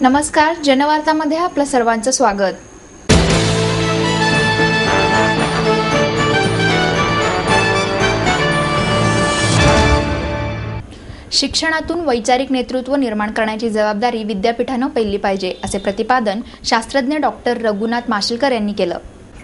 नमस्कार, जनवार्तामध्ये आपलं सर्वांचं स्वागत. शिक्षणातून वैचारिक नेतृत्व निर्माण करण्याची जबाबदारी विद्यापीठानं पेलली पाहिजे, असे प्रतिपादन शास्त्रज्ञ डॉक्टर रघुनाथ माशेलकर यांनी केलं.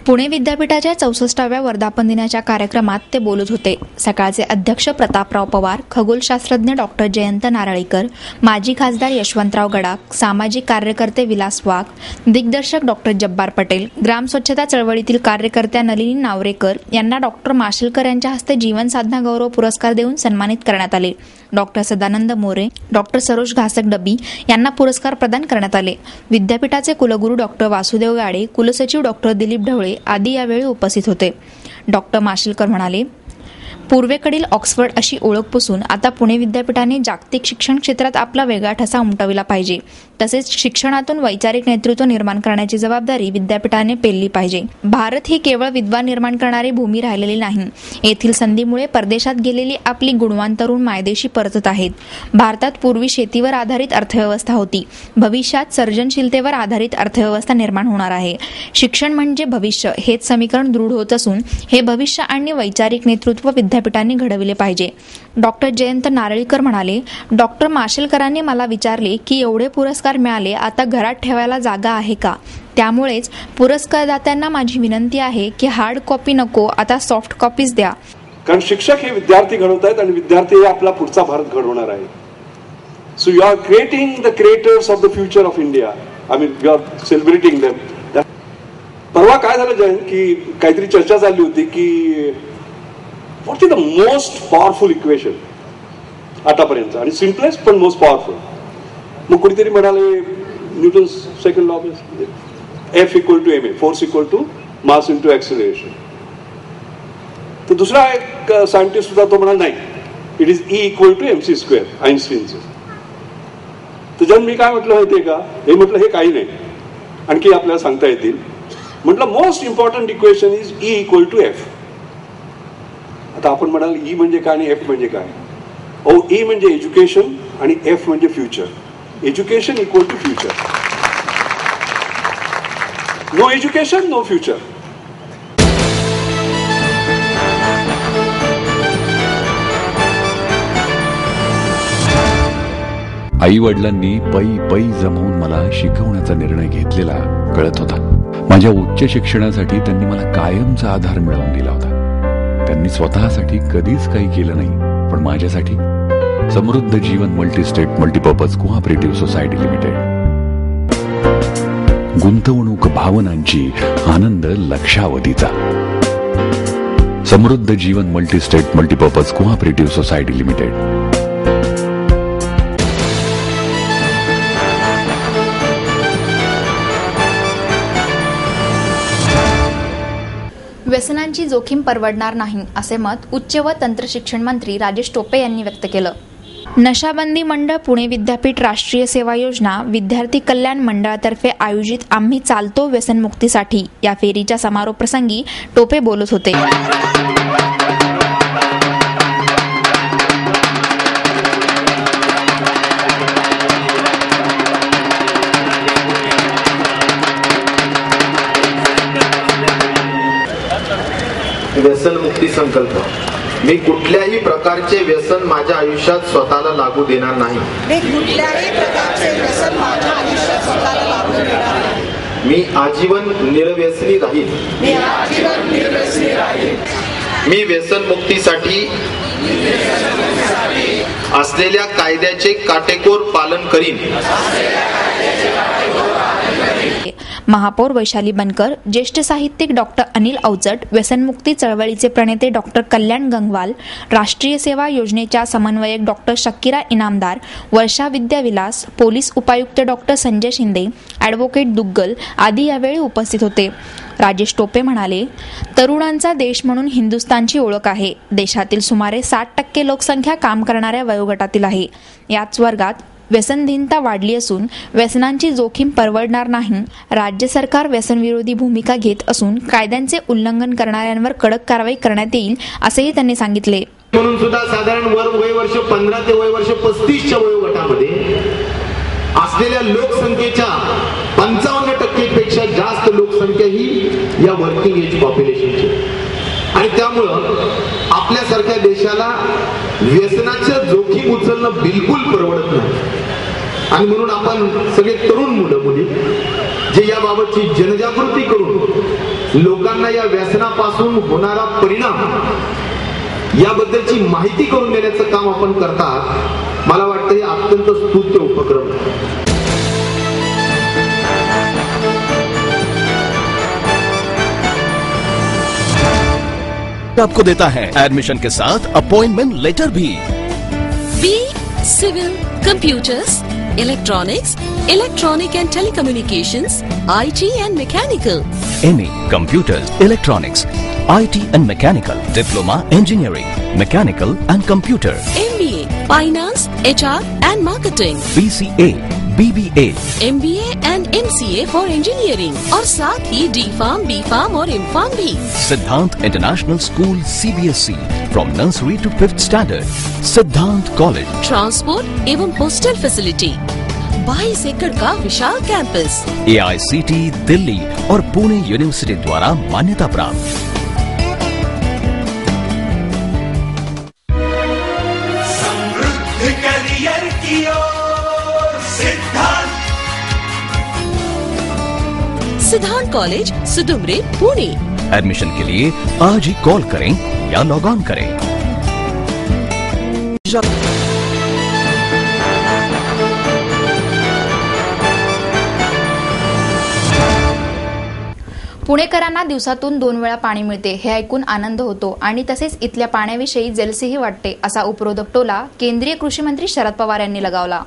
पुणे विद्यापीठाच्या 64व्या वर्धापन दिनाच्या कार्यक्रमात ते बोलत होते. सकाळचे अध्यक्ष प्रतापराव पवार, खगोलशास्त्रज्ञ डॉक्टर जयंत नारळीकर, माजी खासदार यशवंतराव गडाख, सामाजिक कार्यकर्ते विलास वाघ, दिग्दर्शक डॉक्टर जब्बार पटेल, ग्राम स्वच्छता चळवळीतील कार्यकर्त्या नलिनी नावरेकर यांना डॉक्टर माशेलकर यांच्या हस्ते जीवन साधना गौरव पुरस्कार देऊन सन्मानित करण्यात आले. डॉक्टर सदानंद मोरे, डॉक्टर सरोज घासक डबी यांना पुरस्कार प्रदान करण्यात आले. विद्यापीठाचे कुलगुरू डॉक्टर वासुदेव गाडे, कुलसचिव डॉक्टर दिलीप ढवळे आदी यावेळी उपस्थित होते. डॉक्टर माशेलकर म्हणाले, पूर्वेकडील ऑक्सफर्ड अशी ओळख पुसून आता पुणे विद्यापीठाने जागतिक शिक्षण क्षेत्रात आपला वेगळा ठसा उमटविला पाहिजे. तसेच शिक्षणातून वैचारिक नेतृत्व निर्माण करण्याची जबाबदारी विद्यापीठाने पेलली पाहिजे. भारत ही केवळ विद्वान निर्माण करणारी भूमी राहिलेली नाही. येथील संधीमुळे परदेशात गेलेली आपली गुणवान तरुण मायदेशी परतत आहेत. भारतात पूर्वी शेतीवर आधारित अर्थव्यवस्था होती. भविष्यात सर्जनशीलतेवर आधारित अर्थव्यवस्था निर्माण होणार आहे. शिक्षण म्हणजे भविष्य हेच समीकरण दृढ होत असून हे भविष्य आणि वैचारिक नेतृत्व विद्यापीठांनी घडविले पाहिजे. डॉक्टर जयंत नारळीकर म्हणाले, डॉक्टर माशेलकरांनी मला विचारले की एवढे पुरस्कार मिळाले, आता घरात ठेवायला जागा आहे का? त्यामुळेच पुरस्कारदात्यांना माझी विनंती आहे की हार्ड कॉपी नको, आता सॉफ्ट कॉपीज द्या. कारण शिक्षक हे विद्यार्थी घडवत आहेत आणि विद्यार्थी हे आपला पुढचा भारत घडवणार आहे. So you are creating the creators of the future of India. I mean you are celebrating them. परवा काय झालं जयंत, की काहीतरी चर्चा झाली होती की what is the most powerful equation आतापर्यंत, आणि सिम्पलेस्ट पण मोस्ट पॉवरफुल. मग कोणीतरी म्हणाले Newton second law, F equal to ma, force equal to mass into acceleration. तर दुसरा एक सायंटिस्ट होता, तो म्हणाला नाही, it is E equal to mc square, आईन्स्टाईनचं. तर जेव्हा मी काय म्हटलं माहितीये का, हे म्हटलं हे काही नाही, आणखी आपल्याला सांगता येतील. म्हटलं most important equation is E equal to F. आता आपण म्हणाल E म्हणजे काय आणि F म्हणजे काय? E म्हणजे एज्युकेशन आणि F म्हणजे future. Education equal to future. No education no future. आई वडिलांनी पै जमवून मला शिकवण्याचा निर्णय घेतलेला कळत होता. माझ्या उच्च शिक्षणासाठी त्यांनी मला कायमचा आधार मिळवून दिला होता. त्यांनी स्वतःसाठी कधीच काही केलं नाही, पण माझ्यासाठी Samruddha Jeevan multistate multipurpose cooperative society limited. गुंतवणूक भावनांची, आनंद लक्षावधीचा. Samruddha Jeevan multistate multipurpose cooperative society limited. व्यसनांची जोखीम परवडणार नाही, असे मत उच्च व तंत्र शिक्षण मंत्री राजेश टोपे यांनी व्यक्त केलं. नशाबंदी मंडळ पुणे विद्यापीठ राष्ट्रीय सेवा योजना विद्यार्थी कल्याण मंडळातर्फे आयोजित आम्ही चालतो व्यसनमुक्तीसाठी या फेरीच्या समारोप प्रसंगी टोपे बोलत होते. व्यसनमुक्ती संकल्प. मी कुठल्याही प्रकारचे व्यसन माझ्या आयुष्यात स्वतःला लागू देणार नाही. मी आजीवन निर्व्यसनी राहील. मी व्यसनमुक्तीसाठी असलेल्या कायद्याचे काटेकोर पालन करीन. महापौर वैशाली बनकर, ज्येष्ठ साहित्यिक डॉक्टर अनिल अवचट, व्यसनमुक्ती चळवळीचे प्रणेते डॉक्टर कल्याण गंगवाल, राष्ट्रीय सेवा योजनेच्या समन्वयक डॉक्टर शकीरा इनामदार, वर्षा विद्याविलास, पोलीस उपायुक्त डॉक्टर संजय शिंदे, ॲडव्होकेट दुग्गल आदी यावेळी उपस्थित होते. राजेश टोपे म्हणाले, तरुणांचा देश म्हणून हिंदुस्थानची ओळख आहे. देशातील सुमारे 60% लोकसंख्या काम करणाऱ्या वयोगटातील आहे. याच वर्गात व्यसनहीनता वाढली असून व्यसनांची जोखीम परवडणार नाही. राज्य सरकार व्यसनविरोधी भूमिका घेत असून कायद्यांचे उल्लंघन करणाऱ्यांवर कडक कारवाई करण्यात येईल, असेही त्यांनी सांगितले. म्हणून सुद्धा साधारण वय वर्ष 15 ते वय वर्ष 35च्या वयोगटामध्ये असलेल्या लोकसंख्येच्या 55% पेक्षा जास्त लोकसंख्या ही या वर्किंग एज पॉप्युलेशनची. आणि त्यामुळं आपल्यासारख्या देशाला व्यसनाचं जोखीम उचलणं बिलकुल परवडत नाही. आणि म्हणून आपण सगळे तरुण मुलं मुली जे याबाबतची जनजागृती करून लोकांना या व्यसनापासून होणारा परिणाम याबद्दलची माहिती करून देण्याचं काम आपण करतात. मला वाटतं हे अत्यंत स्तुत्य उपक्रम. आपको देता है एडमिशन के साथ अपॉइंटमेंट लेटर भी. B civil, computers, electronics, electronic and telecommunications, IT and mechanical. MA Computers, Electronics, IT and Mechanical, Diploma Engineering, Mechanical and Computer. MBA Finance, HR and Marketing. BCA, BBA, MBA and MCA for Engineering. और साथ ही D.Pharm, B.Pharm और M.Pharm भी. Siddhant International School CBSE from nursery to 5th standard. Siddhant College. Transport एवं hostel facility. 22 एकड़ का विशाल campus. AICT Delhi और Pune university द्वारा मान्यता प्राप्त. समृद्ध करियर की ओर सिद्धांत कॉलेज, सुदुमरे, पुणे. एडमिशन के लिए आज ही कॉल करें या लॉग ऑन करें. पुणेकरांना दिवसातून 2 वेळा पाणी मिळते हे ऐकून आनंद होतो आणि तसेच इथल्या पाण्याविषयी जेलसीही वाटते असा उपरोधक टोला केंद्रीय कृषी मंत्री शरद पवार यांनी लगावला.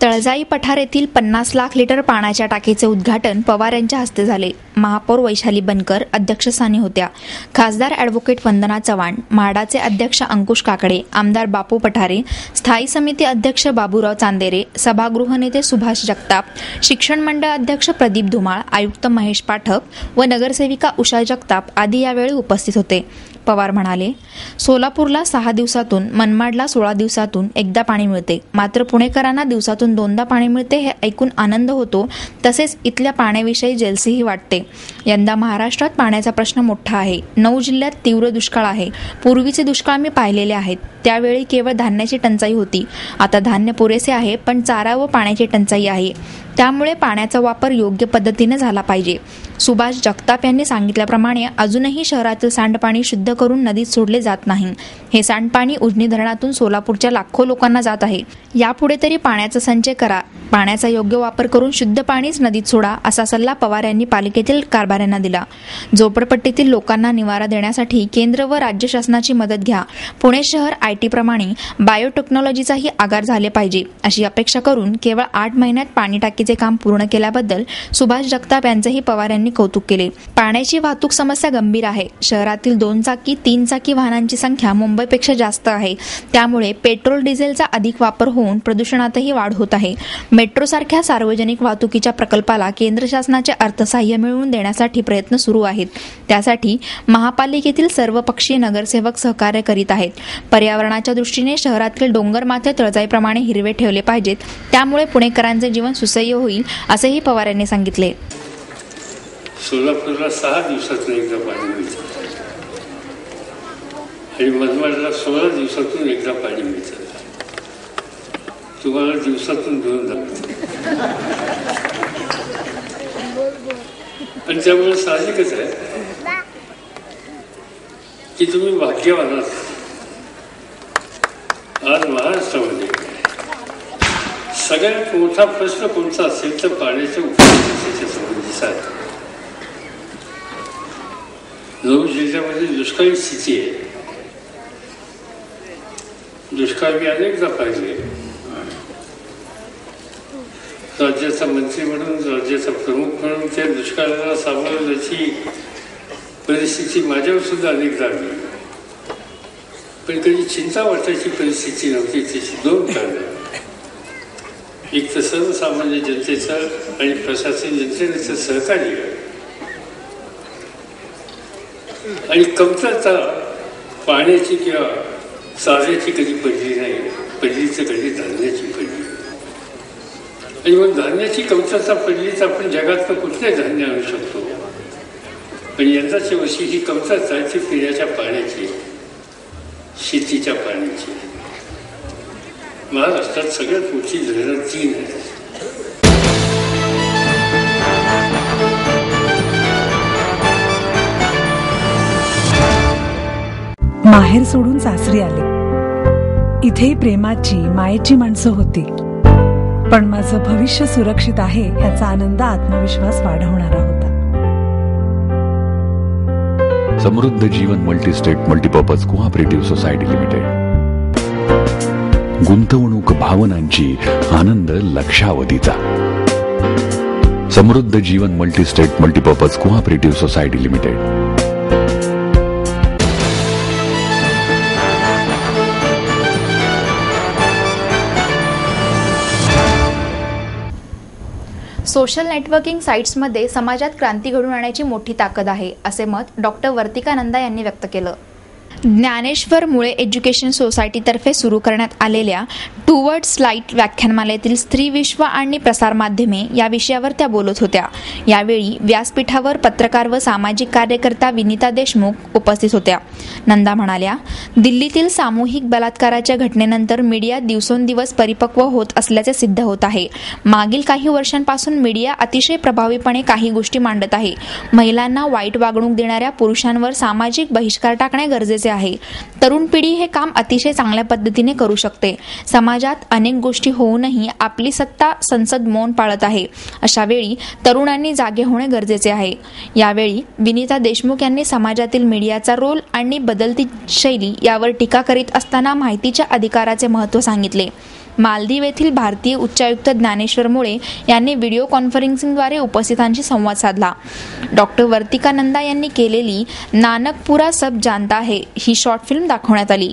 तळजाई पठार येथील 50 लाख लिटर पाण्याच्या टाकीचे उद्घाटन पवार यांच्या हस्ते झाले. महापौर वैशाली बनकर अध्यक्षस्थानी होत्या. खासदार ॲडव्होकेट वंदना चव्हाण, म्हाडाचे अध्यक्ष अंकुश काकडे, आमदार बापू पठारे, स्थायी समिती अध्यक्ष बाबूराव चांदेरे, सभागृह नेते सुभाष जगताप, शिक्षण मंडळ अध्यक्ष प्रदीप धुमाळ, आयुक्त महेश पाठक व नगरसेविका उषा जगताप आदी यावेळी उपस्थित होते. पवार म्हणाले, सोलापूरला 6 दिवसातून, मनमाडला 16 दिवसातून एकदा पाणी मिळते. मात्र पुणेकरांना दिवसातून 2दा पाणी मिळते हे ऐकून आनंद होतो. तसेच इथल्या पाण्याविषयी जेलसीही वाटते. यंदा महाराष्ट्रात पाण्याचा प्रश्न मोठा आहे. 9 जिल्ह्यात तीव्र दुष्काळ आहे. पूर्वीचे दुष्काळ मी पाहिलेले आहेत. त्यावेळी केवळ धान्याची टंचाई होती. आता धान्य पुरेसे आहे, पण चारा व पाण्याची टंचाई आहे. त्यामुळे पाण्याचा वापर योग्य पद्धतीने झाला पाहिजे. सुभाष जगताप यांनी सांगितल्याप्रमाणे अजूनही शहरातील सांडपाणी शुद्ध करून नदीत सोडले जात नाही. हे सांडपाणी उजनी धरणातून सोलापूरच्या लाखो लोकांना जात आहे. यापुढे तरी पाण्याचा संचय करा. पाण्याचा योग्य वापर करून शुद्ध पाणीच नदीत सोडा असा सल्ला पवार यांनी पालिकेतील कारभाऱ्यांना दिला. झोपडपट्टीतील लोकांना निवारा देण्यासाठी केंद्र व राज्य शासनाची मदत घ्या. पुणे शहर IT प्रमाणे बायोटेक्नॉलॉजीचाही आगार झाले पाहिजे अशी अपेक्षा करून केवळ 8 महिन्यात पाणी टाकीचे काम पूर्ण केल्याबद्दल सुभाष जगताप यांचेही पवार यांनी कौतुक केले. पाण्याची वाहतूक समस्या गंभीर आहे. शहरातील 2 चाकी 3 चाकी वाहनांची संख्या मुंबईपेक्षा जास्त आहे. त्यामुळे पेट्रोल डिझेलचा अधिक वापर होऊन प्रदूषणातही वाढ होत आहे. मेट्रो सारख्या सार्वजनिक वाहतुकीच्या प्रकल्पाला केंद्र शासनाचे अर्थसहाय्य मिळवून देण्यासाठी प्रयत्न सुरू आहेत. त्यासाठी महापालिकेतील सर्वपक्षीय नगरसेवक सहकार्य करीत आहेत. पर्यावरणाच्या दृष्टीने शहरातील डोंगर माथे तळजाईप्रमाणे हिरवे ठेवले पाहिजेत. त्यामुळे पुणेकरांचे जीवन सुसह्य होईल असेही पवार यांनी सांगितले. सोलापूरला 6 दिवसातून एकदा पाणी मिळतं आणि मनमाडला 16 दिवसातून एकदा पाणी मिळतं. तुम्हाला दिवसातून 2दा मिळतं. आणि त्यामुळे साहजिकच आहे की तुम्ही भाग्यवान आहात. आज महाराष्ट्रामध्ये सगळ्यात मोठा प्रश्न कोणता असेल तर पाण्याच्या उपलब्धतेच्या संबंधीचा आहे. 9 जिल्ह्यामध्ये दुष्काळी स्थिती आहे. दुष्काळ मी अनेकदा पाहिले. राज्याचा मंत्री म्हणून, राज्याचा प्रमुख म्हणून त्या दुष्काळाला सामोरण्याची परिस्थिती माझ्यावर सुद्धा अनेकदा आली. पण कधी चिंता वाटायची परिस्थिती नव्हती. त्याची 2 कारणं. एक तर सर्वसामान्य जनतेचं आणि प्रशासन यंत्रणेचं सहकार्य आणि कमतरता पाण्याची किंवा चाऱ्याची कधी पडली नाही. पडली तर कधी धान्याची पडली. आणि मग धान्याची कमतरता पडलीच आपण जगातलं कुठले धान्य आणू शकतो. पण यंदाच्या वर्षी ही कमतरता आहे ती पिण्याच्या पाण्याची, शेतीच्या पाण्याची. महाराष्ट्रात सगळ्यात मोठी धरणं 3 आहेत. माहेर सोडून सासरी आले. इथेही प्रेमाची मायेची माणसं होती, पण माझं भविष्य सुरक्षित आहे याचा आनंद आत्मविश्वास वाढवणारा होता. Samruddha Jeevan multistate multipurpose cooperative society limited. गुंतवणूक भावनांची, आनंद लक्षावधीचा. Samruddha Jeevan multistate multipurpose cooperative society limited. Social networking साईट्समध्ये समाजात क्रांती घडवून आणण्याची मोठी ताकद आहे, असे मत डॉक्टर वर्तिका नंदा यांनी व्यक्त केलं. ज्ञानेश्वर मुळे एज्युकेशन सोसायटीतर्फे सुरू करण्यात आलेल्या टुवर्ड्स लाईट व्याख्यानमालेतील स्त्री विश्व आणि प्रसारमाध्यमे या विषयावर त्या बोलत होत्या. यावेळी व्यासपीठावर पत्रकार व सामाजिक कार्यकर्ता विनिता देशमुख उपस्थित होत्या. नंदा म्हणाल्या, दिल्लीतील सामूहिक बलात्काराच्या घटनेनंतर मीडिया दिवसेंदिवस परिपक्व होत असल्याचे सिद्ध होत आहे. मागील काही वर्षांपासून मीडिया अतिशय प्रभावीपणे काही गोष्टी मांडत आहे. महिलांना वाईट वागणूक देणाऱ्या पुरुषांवर सामाजिक बहिष्कार टाकणे गरजेचे आहे. तरुण पिढी हे काम अतिशय चांगल्या पद्धतीने करू शकते. समाजात अनेक गोष्टी होऊनही आपली सत्ता संसद मौन पाळत आहे. अशा वेळी तरुणांनी जागे होणे गरजेचे आहे. यावेळी विनिता देशमुख यांनी समाजातील मीडियाचा रोल आणि बदलती शैली यावर टीका करीत असताना माहितीच्या अधिकाराचे महत्त्व सांगितले. मालदीव येथील भारतीय उच्चायुक्त ज्ञानेश्वर मुळे यांनी व्हिडिओ कॉन्फरन्सिंगद्वारे उपस्थितांशी संवाद साधला. डॉक्टर वर्तिका नंदा यांनी केलेली नानकपुरा सब जानता है ही शॉर्ट फिल्म दाखवण्यात आली.